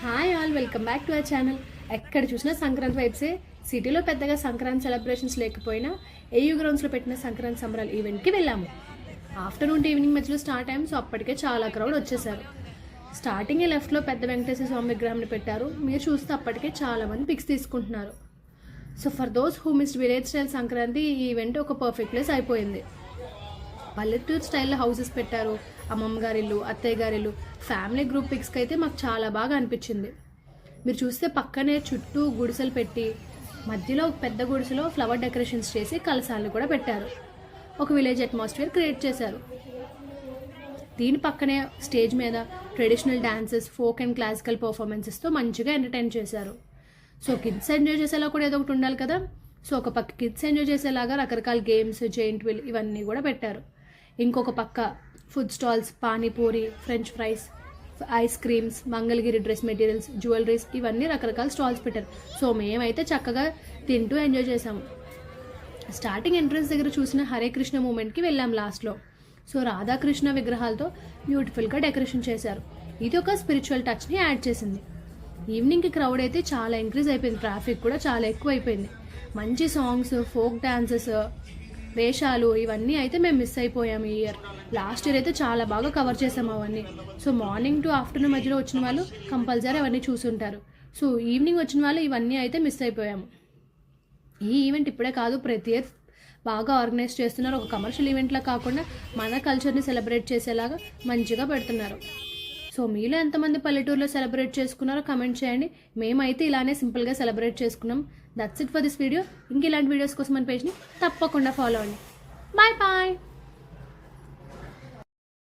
Hi all, welcome back to our channel. ఎక్కడ చూసినా సంక్రాంతి వైబ్సే. సిటీలో పెద్దగా సంక్రాంతి సెలబ్రేషన్స్ లేకపోయినా ఏయూ గ్రౌండ్స్లో పెట్టిన సంక్రాంతి సంబరాలు ఈవెంట్కి వెళ్ళాము. ఆఫ్టర్నూన్ టు ఈవినింగ్ మధ్యలో స్టార్ట్ అయ్యాము. సో అప్పటికే చాలా క్రౌడ్ వచ్చేసారు. స్టార్టింగ్ లెఫ్ట్లో పెద్ద వెంకటేశ్వర స్వామి విగ్రహాన్ని పెట్టారు. మీరు చూస్తే అప్పటికే చాలామంది పిక్స్ తీసుకుంటున్నారు. So for those who missed village style Sankranti, ఈ ఈవెంట్ ఒక పర్ఫెక్ట్ ప్లేస్ అయిపోయింది. పల్లెటూరు స్టైల్లో హౌసెస్ పెట్టారు. అమ్మమ్మ గారి ఇల్లు, అత్తయ్య గారి ఇల్లు, ఫ్యామిలీ గ్రూప్ పిక్స్కి అయితే మాకు చాలా బాగా అనిపించింది. మీరు చూస్తే పక్కనే చుట్టూ గుడిసెలు పెట్టి మధ్యలో ఒక పెద్ద గుడిసెలో ఫ్లవర్ డెకరేషన్స్ చేసి కలసాలను కూడా పెట్టారు. ఒక విలేజ్ అట్మాస్ఫియర్ క్రియేట్ చేశారు. దీని పక్కనే స్టేజ్ మీద traditional dances, folk and classical పర్ఫార్మెన్సెస్తో మంచిగా ఎంటర్టైన్ చేశారు. సో కిడ్స్ ఎంజాయ్ చేసేలా కూడా ఏదో ఒకటి ఉండాలి కదా. సో ఒక పక్క కిడ్స్ ఎంజాయ్ చేసేలాగా రకరకాల గేమ్స్, జైంట్ వీల్ ఇవన్నీ కూడా పెట్టారు. ఇంకొక పక్క food stalls, panipuri, French fries, ice creams, Mangalagiri dress materials, jewelleries ఇవన్నీ రకరకాల స్టాల్స్ పెట్టారు. సో మేమైతే చక్కగా తింటూ ఎంజాయ్ చేసాము. స్టార్టింగ్ ఎంట్రన్స్ దగ్గర చూసిన హరే కృష్ణ మూమెంట్కి వెళ్ళాం లాస్ట్లో. సో రాధాకృష్ణ విగ్రహాలతో బ్యూటిఫుల్గా డెకరేషన్ చేశారు. ఇది ఒక స్పిరిచువల్ టచ్ని యాడ్ చేసింది. ఈవినింగ్కి క్రౌడ్ అయితే చాలా ఇంక్రీజ్ అయిపోయింది. ట్రాఫిక్ కూడా చాలా ఎక్కువ అయిపోయింది. మంచి సాంగ్స్, ఫోక్ డాన్సెస్, వేషాలు ఇవన్నీ అయితే మేము మిస్ అయిపోయాము ఈ ఇయర్. లాస్ట్ ఇయర్ అయితే చాలా బాగా కవర్ చేసాము అవన్నీ. సో మార్నింగ్ టు ఆఫ్టర్నూన్ మధ్యలో వచ్చిన వాళ్ళు కంపల్సరీ అవన్నీ చూసుంటారు. సో ఈవినింగ్ వచ్చిన వాళ్ళు ఇవన్నీ అయితే మిస్ అయిపోయాము. ఈ ఈవెంట్ ఇప్పుడే కాదు, ప్రతి ఇయర్ బాగా ఆర్గనైజ్ చేస్తున్నారు. ఒక కమర్షియల్ ఈవెంట్లా కాకుండా మన కల్చర్ని సెలబ్రేట్ చేసేలాగా మంచిగా పెడుతున్నారు. సో మీలో ఎంతమంది పల్లెటూరులో సెలబ్రేట్ చేసుకున్నారో కమెంట్ చేయండి. మేమైతే ఇలానే సింపుల్గా సెలబ్రేట్ చేసుకున్నాం. That's it for this video. ఇంక ఇలాంటి వీడియోస్ కోసం మన పేజ్ని తప్పకుండా ఫాలో అవ్వండి. Bye bye.